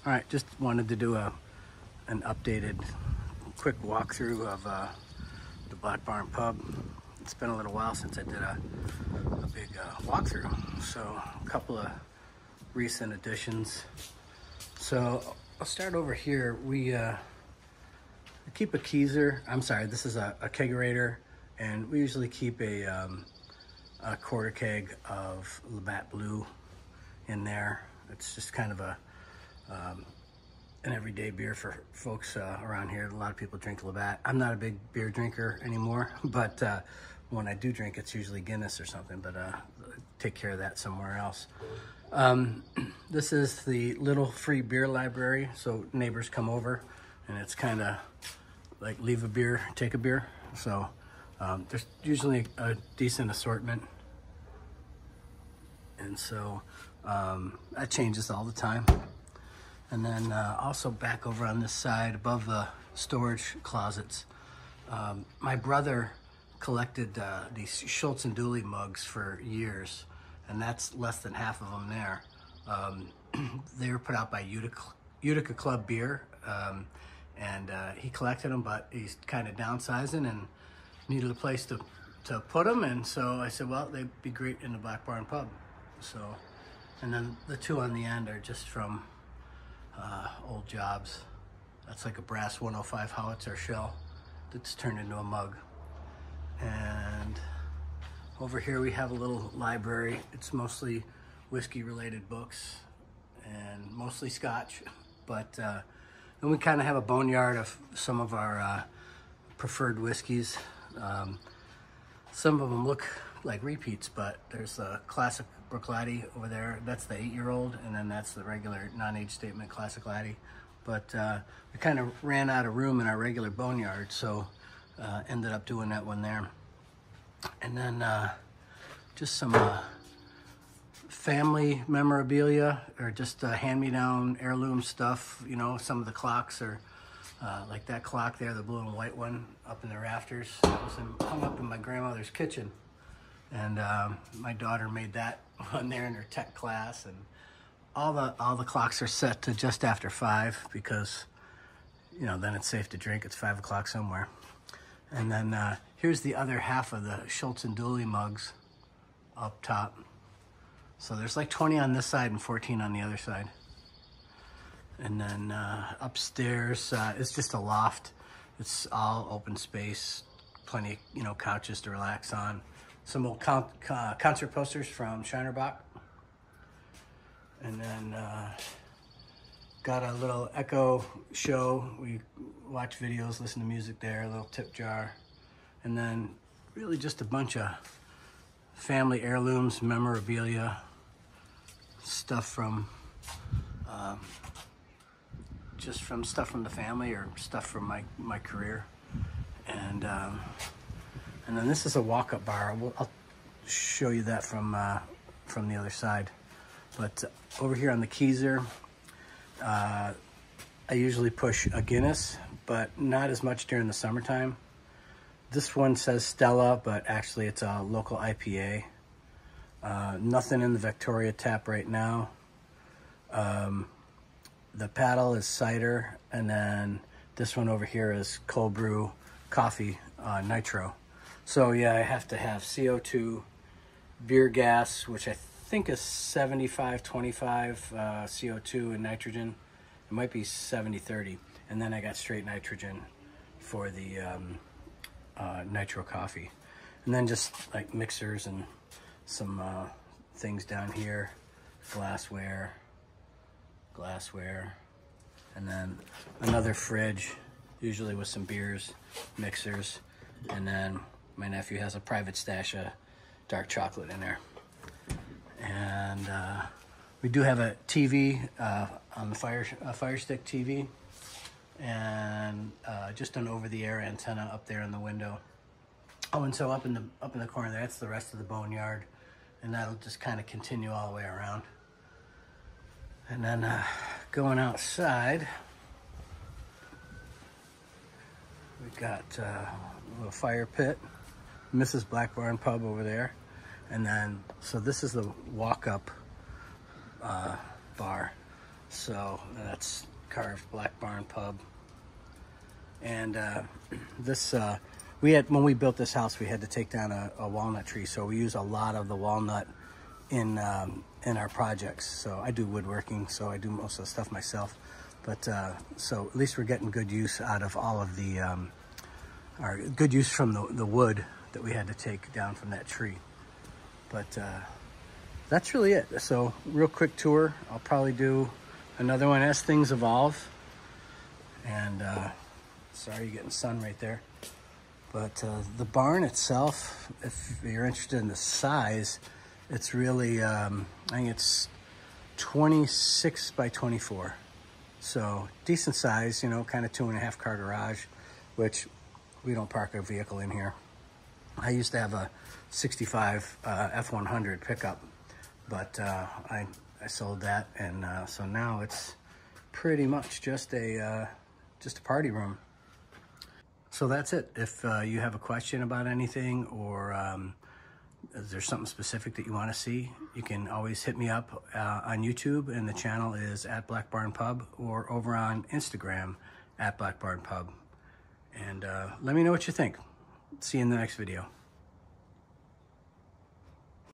All right, just wanted to do an updated quick walkthrough of the Black Barn Pub. It's been a little while since I did a big walkthrough, so a couple of recent additions. So I'll start over here. We keep a keezer. I'm sorry, this is a kegerator, and we usually keep a quarter keg of Labatt Blue in there. It's just kind of an everyday beer for folks around here. A lot of people drink Labatt. I'm not a big beer drinker anymore, but when I do drink, it's usually Guinness or something, but take care of that somewhere else. This is the little free beer library, so neighbors come over, and it's kind of like leave a beer, take a beer. So there's usually a decent assortment, and so that changes all the time. And then also back over on this side above the storage closets, my brother collected these Schultz and Dooley mugs for years, and that's less than half of them there. They were put out by Utica Club Beer, and he collected them, but he's kind of downsizing and needed a place to put them, and so I said, well, they'd be great in the Black Barn Pub. So, and then the two on the end are just from old jobs. That's like a brass 105 howitzer shell that's turned into a mug. And over here we have a little library. It's mostly whiskey related books and mostly scotch, but then we kind of have a boneyard of some of our preferred whiskeys. Some of them look like repeats, but there's a classic Brook Laddie over there. That's the 8-year-old, and then that's the regular non-age statement classic Laddie. But we kind of ran out of room in our regular boneyard, so ended up doing that one there. And then just some family memorabilia, or just hand-me-down heirloom stuff. You know, some of the clocks are like that clock there, the blue and white one up in the rafters. That was hung up in my grandmother's kitchen. And my daughter made that one there in her tech class, and all the clocks are set to just after 5 because, you know, then it's safe to drink. It's 5 o'clock somewhere. And then here's the other half of the Schultz and Dooley mugs up top. So there's like 20 on this side and 14 on the other side. And then upstairs it's just a loft. It's all open space, plenty of, you know, couches to relax on. Some old concert posters from Shinerbach. And then got a little Echo show. We watch videos, listen to music there, a little tip jar. And then really just a bunch of family heirlooms, memorabilia, stuff from, just from stuff from the family or stuff from my career. And then this is a walk-up bar. I'll show you that from the other side. But over here on the keezer, I usually push a Guinness, but not as much during the summertime. This one says Stella, but actually it's a local IPA. Nothing in the Victoria tap right now. The paddle is cider, and then this one over here is cold brew coffee nitro. So yeah, I have to have CO2, beer gas, which I think is 75-25 CO2 and nitrogen. It might be 70-30. And then I got straight nitrogen for the nitro coffee. And then just like mixers and some things down here, glassware, and then another fridge, usually with some beers, mixers, and then my nephew has a private stash of dark chocolate in there. And we do have a TV on the Fire Stick TV, and just an over-the-air antenna up there in the window. Oh, and so up in the corner there, that's the rest of the boneyard, and that'll just kind of continue all the way around. And then going outside, we've got a little fire pit, Mrs. Black Barn Pub over there. And then, so this is the walk-up bar. So that's carved Black Barn Pub. And this, when we built this house, we had to take down a walnut tree. So we use a lot of the walnut in our projects. So I do woodworking, so I do most of the stuff myself. But so at least we're getting good use out of all of the, our good use from the wood that we had to take down from that tree. But that's really it. So real quick tour. I'll probably do another one as things evolve. And sorry, you're getting sun right there. But the barn itself, if you're interested in the size, it's really, I think it's 26 by 24. So decent size, you know, kind of 2.5 car garage, which we don't park a vehicle in here. I used to have a 65 F100 pickup, but I sold that, and so now it's pretty much just a party room. So that's it. If you have a question about anything, or is there something specific that you want to see, you can always hit me up on YouTube, and the channel is at Black Barn Pub, or over on Instagram at Black Barn Pub. And let me know what you think. See you in the next video.